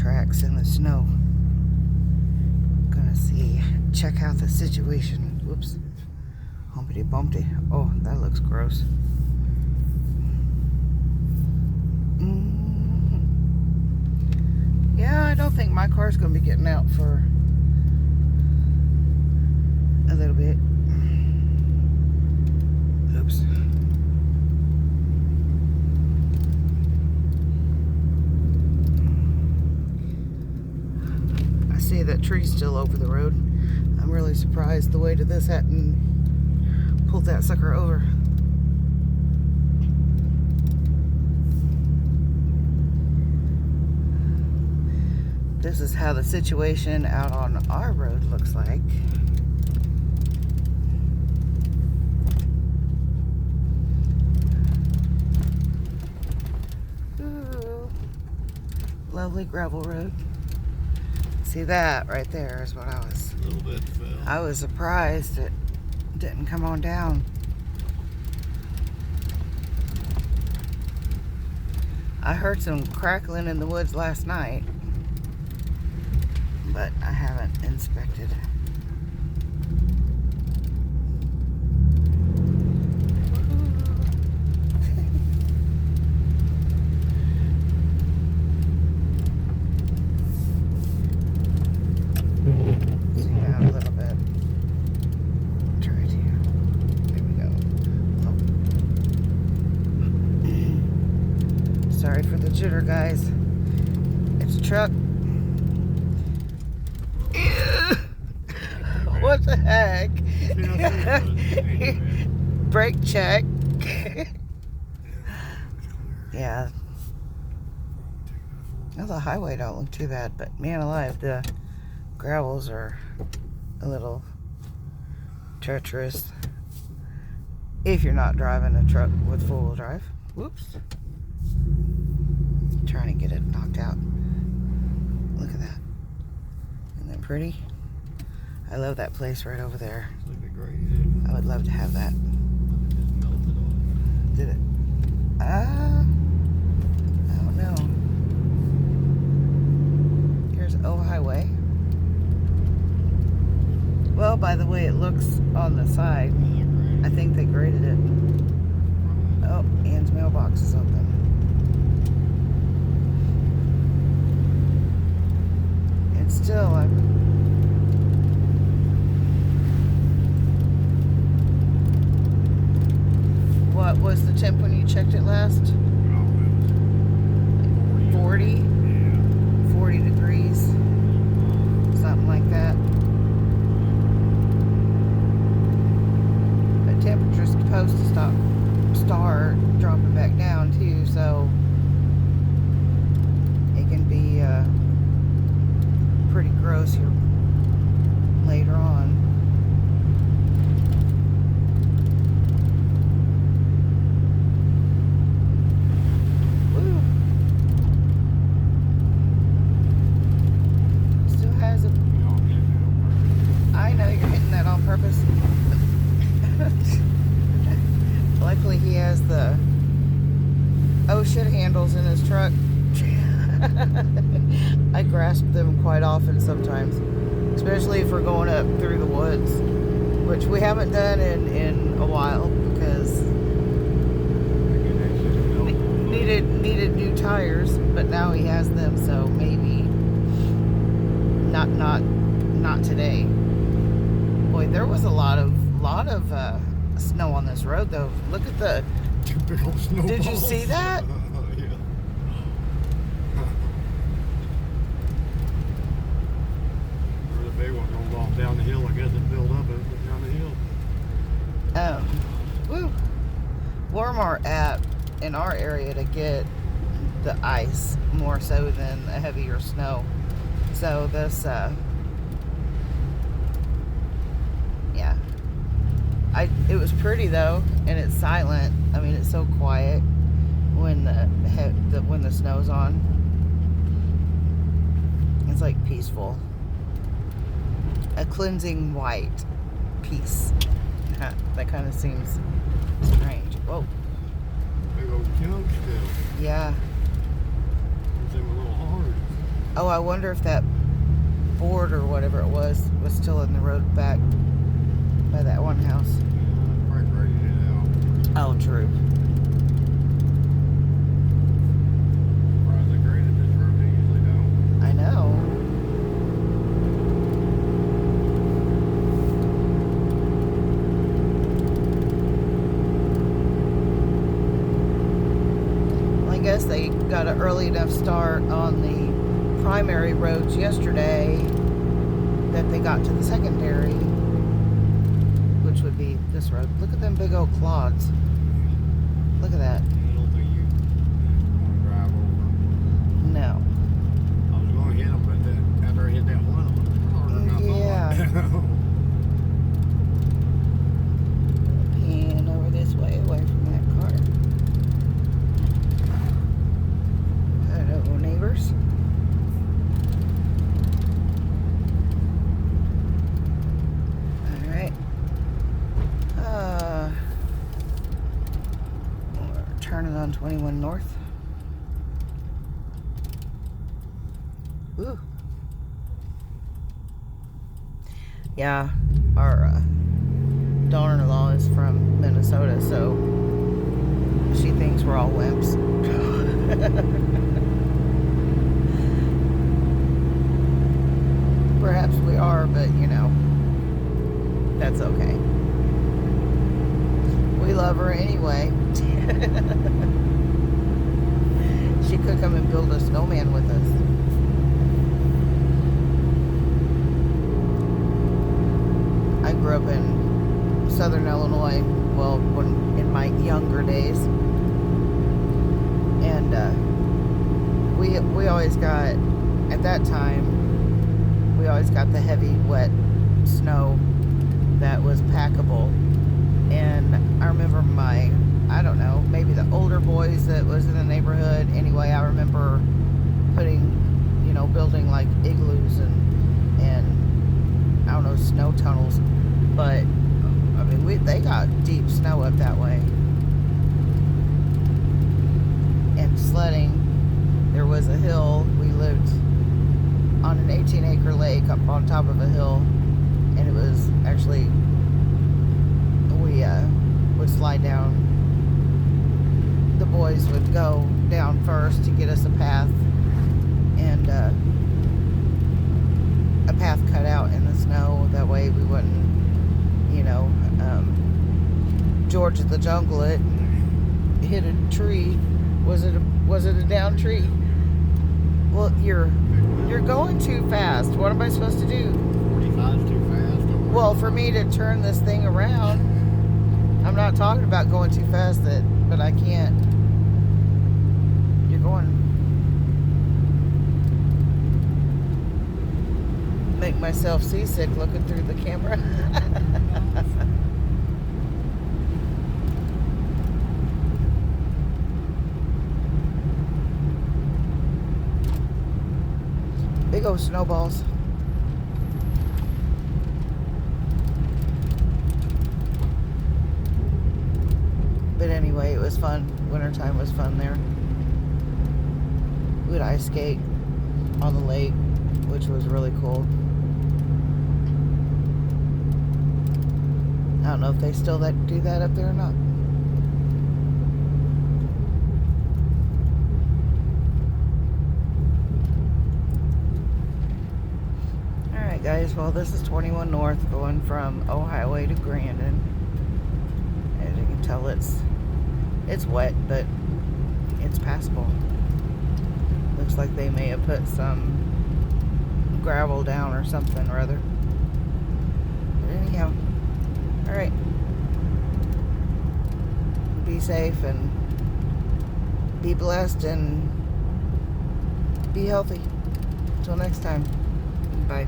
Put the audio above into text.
tracks in the snow. Gonna check out the situation. Whoops. Humpty bumpty. Oh, that looks gross. Yeah, I don't think my car's gonna be getting out for a little bit. Oops. I see that tree's still over the road. I'm really surprised the weight of this hadn't pulled that sucker over. This is how the situation out on our road looks like. Ooh, lovely gravel road. See, that right there is what I was. A little bit fell. I was surprised it didn't come on down. I heard some crackling in the woods last night, but I haven't inspected. Zoom out a little bit. Try to. There we go. Oh. Sorry for the jitter, guys. It's a truck. What the heck? Brake check. Yeah. Well, the highway don't look too bad, but man alive, the gravels are a little treacherous if you're not driving a truck with four-wheel drive. Whoops. Trying to get it knocked out. Look at that. Isn't that pretty? I love that place right over there. I would love to have that. Did it? I don't know. Here's O Highway. Well, by the way it looks on the side, I think they graded it. Oh, Ann's mailbox is open. It's still, what was the temp when you checked it last? 40? Yeah. 40 degrees. Something like that. But temperature's supposed to start dropping back down too, so it can be pretty gross here later on. Purpose. Luckily he has the oh shit handles in his truck. I grasp them quite often sometimes, especially if we're going up through the woods, which we haven't done in a while because needed new tires, but now he has them, so maybe not today. Boy, there was a lot of snow on this road, though. Look at the big old snowballs. Did you see that? Yeah. There's a big one rolled off down the hill. I guess it filled up and went down the hill. Woo. Walmart app in our area to get the ice more so than a heavier snow. So this yeah, it was pretty though, and it's silent. I mean, it's so quiet when the snow's on. It's like peaceful, a cleansing white peace. That kind of seems strange. Whoa. Big old chunk still. Yeah. Seems a little hard. Oh, I wonder if that board or whatever it was still in the road back by that one house. Probably graded it out. Oh, true. Surprised they graded this road. They usually don't. I know. Well, I guess they got an early enough start on the primary roads yesterday that they got to the secondary, which would be this road. Look at them big old clods. Look at that. I don't think you want to drive over. No. I was going to hit them, but then after I hit that one, I'm like, Yeah. Pan over this way, away from that car. Hello, neighbors. All right. We're turning on 21 North. Ooh. Yeah, our daughter-in-law is from Minnesota, so she thinks we're all wimps. Perhaps we are, but you know, that's okay. We love her anyway. She could come and build a snowman with us. I grew up in Southern Illinois, well, in my younger days, and we always got, at that time, we always got the heavy, wet snow that was packable. And I remember I don't know, maybe the older boys that was in the neighborhood. Anyway, I remember building like igloos and I don't know, snow tunnels. But I mean, they got deep snow up that way. And sledding, there was a hill. We lived on an 18-acre lake up on top of a hill, and it was actually, we would slide down. The boys would go down first to get us a path, and a path cut out in the snow. That way we wouldn't, George of the Jungle it, hit a tree. Was it a down tree? Well, you're going too fast. What am I supposed to do? 45 is too fast. Well, for me to turn this thing around, I'm not talking about going too fast, but I can't. You're going. Make myself seasick looking through the camera. Big old snowballs. But anyway, it was fun. Wintertime was fun there. We would ice skate on the lake, which was really cool. I don't know if they still do that up there or not. Alright guys, well this is 21 North going from Ohio to Grandin. As you can tell, it's wet, but it's passable. Looks like they may have put some gravel down or something or other. But anyhow, alright. Be safe and be blessed and be healthy. Until next time. Bye.